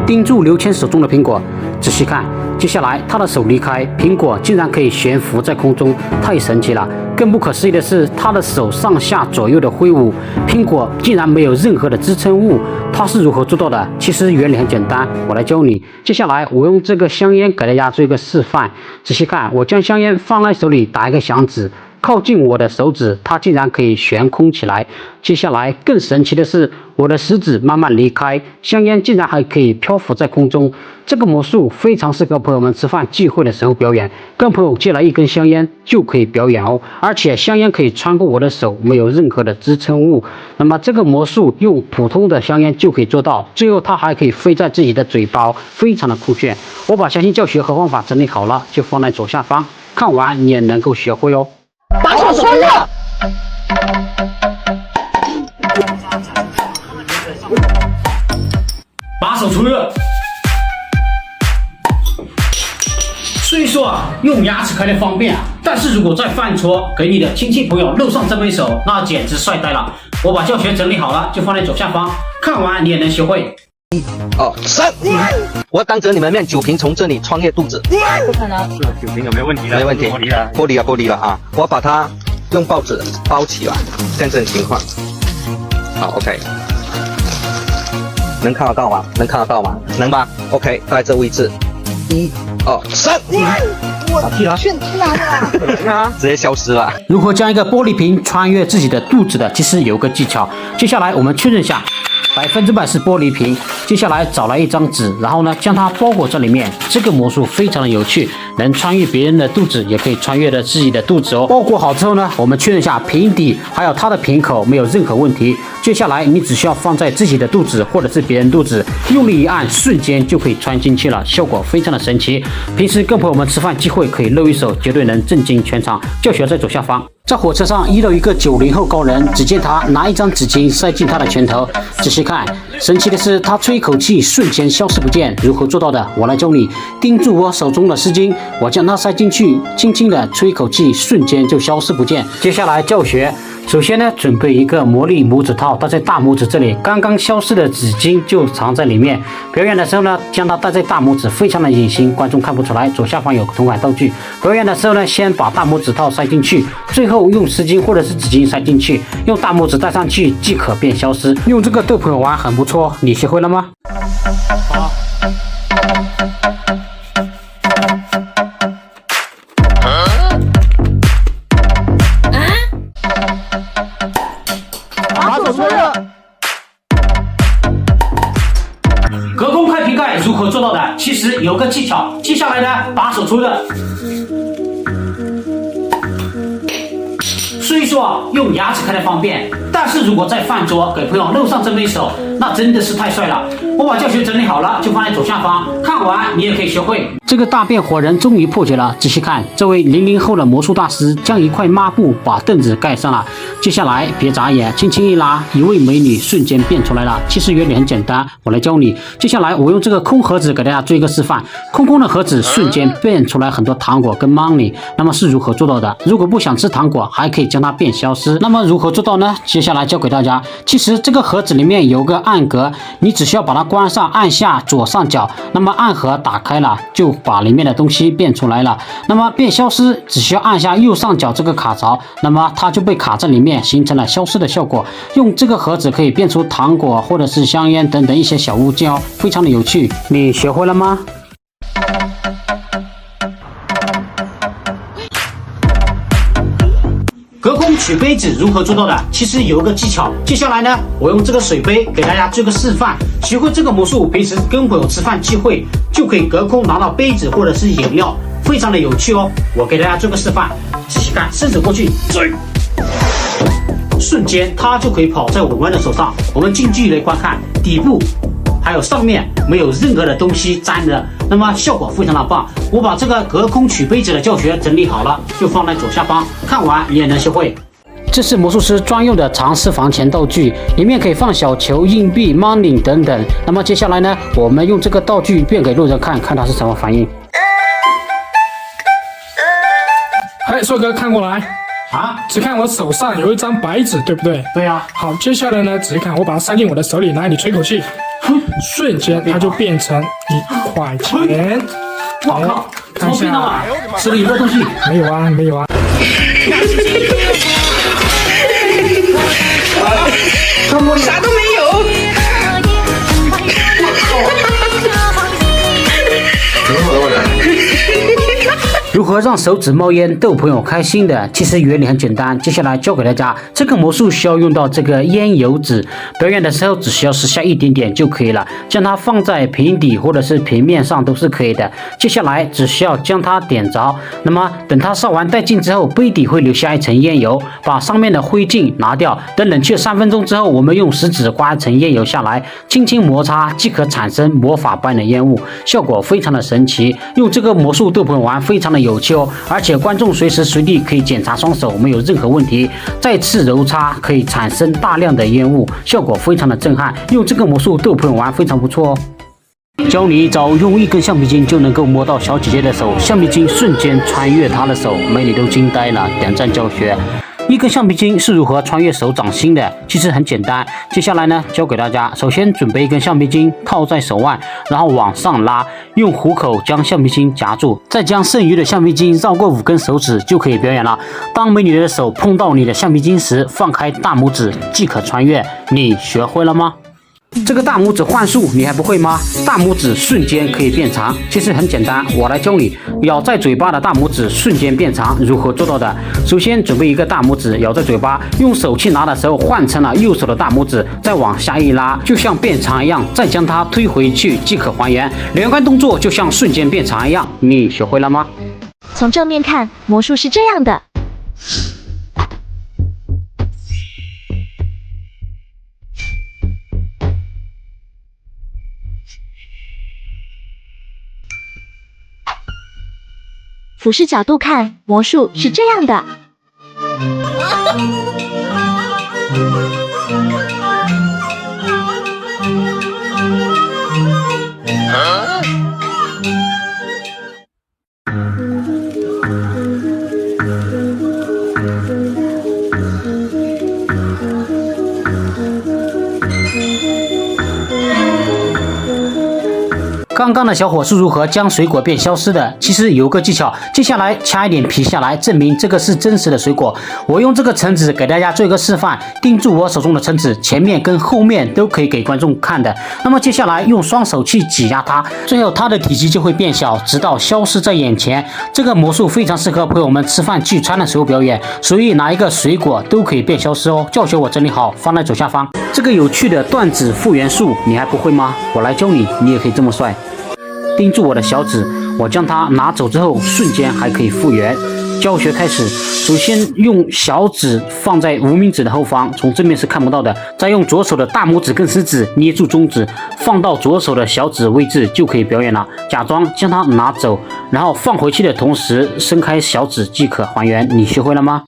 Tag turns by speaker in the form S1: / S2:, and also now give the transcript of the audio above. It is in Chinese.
S1: 盯住刘谦手中的苹果，仔细看。接下来，他的手离开，苹果竟然可以悬浮在空中，太神奇了！更不可思议的是，他的手上下左右的挥舞，苹果竟然没有任何的支撑物。他是如何做到的？其实原理很简单，我来教你。接下来，我用这个香烟给大家做一个示范。仔细看，我将香烟放在手里，打一个响指。靠近我的手指，它竟然可以悬空起来。接下来更神奇的是，我的食指慢慢离开，香烟竟然还可以漂浮在空中。这个魔术非常适合朋友们吃饭聚会的时候表演，跟朋友借来一根香烟就可以表演哦。而且香烟可以穿过我的手，没有任何的支撑物。那么这个魔术用普通的香烟就可以做到，最后它还可以飞在自己的嘴巴，非常的酷炫。我把详细教学和方法整理好了，就放在左下方，看完你也能够学会哦。
S2: 把手穿上！
S1: 把手出热。虽说用牙齿开的方便，但是如果再犯错，给你的亲戚朋友露上这枚手，那简直帅呆了。我把教学整理好了，就放在左下方，看完你也能学会。
S2: 1、2、3，我当着你们面酒瓶从这里穿越肚子，
S3: 不可能。
S4: 酒瓶有没有问题的？
S2: 没问题，玻璃了啊！我把它用报纸包起来，像这种情况。好 ，OK， 能看得到吗？能吧 ？OK， 在这位置，1、2、3，
S3: 我去哪里了？
S2: 直接消失了。
S1: 如何将一个玻璃瓶穿越自己的肚子的？其实有个技巧。接下来我们确认一下。100%是玻璃瓶。接下来找来一张纸，然后呢将它包裹在里面。这个魔术非常的有趣，能穿越别人的肚子，也可以穿越了自己的肚子哦。包裹好之后呢，我们确认一下瓶底还有它的瓶口没有任何问题。接下来你只需要放在自己的肚子或者是别人肚子，用力一按，瞬间就可以穿进去了，效果非常的神奇。平时跟朋友们吃饭聚会可以露一手，绝对能震惊全场。教学在左下方。在火车上遇到一个90后高人，只见他拿一张纸巾塞进他的拳头。仔细看，神奇的是他吹一口气，瞬间消失不见。如何做到的？我来教你。盯住我手中的湿巾，我将它塞进去，轻轻的吹一口气，瞬间就消失不见。接下来教学。首先呢，准备一个魔力拇指套，戴在大拇指这里，刚刚消失的纸巾就藏在里面。表演的时候呢，将它戴在大拇指，非常的隐形，观众看不出来。左下方有同款道具。表演的时候呢，先把大拇指套塞进去，最后用湿巾或者是纸巾塞进去，用大拇指戴上去即可变消失。用这个逗朋友玩很不错，你学会了吗？好。隔空开瓶盖如何做到的？其实有个技巧。接下来呢，把手出热。虽说用牙齿开的方便，但是如果在饭桌给朋友露上这枚手，那真的是太帅了。我把教学整理好了，就放在左下方，看完你也可以学会。这个大变火人终于破解了，仔细看，这位00后的魔术大师将一块抹布把凳子盖上了。接下来别眨眼，轻轻一拉，一位美女瞬间变出来了。其实原理很简单，我来教你。接下来我用这个空盒子给大家做一个示范，空的盒子瞬间变出来很多糖果跟 money。那么是如何做到的？如果不想吃糖果，还可以将它变消失。那么如何做到呢？接下来教给大家。其实这个盒子里面有个暗格，你只需要把它关上，按下左上角，那么暗盒打开了，就把里面的东西变出来了。那么变消失只需要按下右上角这个卡槽，那么它就被卡在里面，形成了消失的效果。用这个盒子可以变出糖果或者是香烟等等一些小物件哦，非常的有趣。你学会了吗？隔空取杯子如何做到的？其实有一个技巧。接下来呢，我用这个水杯给大家做个示范。学会这个魔术，平时跟朋友吃饭聚会就可以隔空拿到杯子或者是饮料，非常的有趣哦。我给大家做个示范，仔细看，伸手过去，追，瞬间它就可以跑在我们的手上。我们近距离观看，底部还有上面没有任何的东西粘着，那么效果非常的棒。我把这个隔空取杯子的教学整理好了，就放在左下方，看完你也能学会。这是魔术师专用的藏私房钱道具，里面可以放小球、硬币、money 等等。那么接下来呢，我们用这个道具变给路人看，看他是什么反应。
S5: 哎，帅哥，看过来
S1: 啊！
S5: 只看我手上有一张白纸，对不对？
S1: 对啊。
S5: 好，接下来呢，仔细看，我把它塞进我的手里，来，你吹口气。瞬间它就变成1块钱。
S1: 哇靠！
S5: 看一下，
S1: 吃了一个东西。
S5: 没有啊，没有啊。
S4: 啥都没有。
S1: 如何让手指冒烟逗朋友开心的？其实原理很简单，接下来教给大家。这个魔术需要用到这个烟油纸，表演的时候只需要试下一点点就可以了，将它放在平底或者是平面上都是可以的。接下来只需要将它点着，那么等它烧完殆尽之后，杯底会留下一层烟油，把上面的灰烬拿掉。等冷却3分钟之后，我们用食指刮一层烟油下来，轻轻摩擦即可产生魔法般的烟雾，效果非常的神奇。用这个魔术逗朋友玩非常的有趣哦，而且观众随时随地可以检查双手没有任何问题，再次揉擦可以产生大量的烟雾，效果非常的震撼。用这个魔术逗朋友玩非常不错哦。教你一招，用一根橡皮筋就能够摸到小姐姐的手，橡皮筋瞬间穿越她的手，美女都惊呆了，点赞教学。一根橡皮筋是如何穿越手掌心的？其实很简单，接下来呢教给大家。首先准备一根橡皮筋套在手腕，然后往上拉，用虎口将橡皮筋夹住，再将剩余的橡皮筋绕过5根手指就可以表演了。当美女的手碰到你的橡皮筋时，放开大拇指即可穿越。你学会了吗？这个大拇指幻术你还不会吗？大拇指瞬间可以变长，其实很简单，我来教你。咬在嘴巴的大拇指瞬间变长，如何做到的？首先准备一个大拇指咬在嘴巴，用手去拿的时候换成了右手的大拇指，再往下一拉，就像变长一样，再将它推回去即可还原。连贯动作就像瞬间变长一样，你学会了吗？
S6: 从正面看，魔术是这样的。俯视角度看，魔术是这样的。
S1: 刚刚的小伙是如何将水果变消失的？其实有个技巧，接下来掐一点皮下来，证明这个是真实的水果。我用这个橙子给大家做一个示范，盯住我手中的橙子，前面跟后面都可以给观众看的。那么接下来用双手去挤压它，最后它的体积就会变小，直到消失在眼前。这个魔术非常适合陪我们吃饭聚餐的时候表演，所以拿一个水果都可以变消失哦。教学我整理好，放在左下方。这个有趣的断指复原术你还不会吗？我来教你，你也可以这么帅。盯住我的小指，我将它拿走之后，瞬间还可以复原。教学开始，首先用小指放在无名指的后方，从正面是看不到的。再用左手的大拇指跟食指捏住中指，放到左手的小指位置就可以表演了。假装将它拿走，然后放回去的同时伸开小指即可还原。你学会了吗？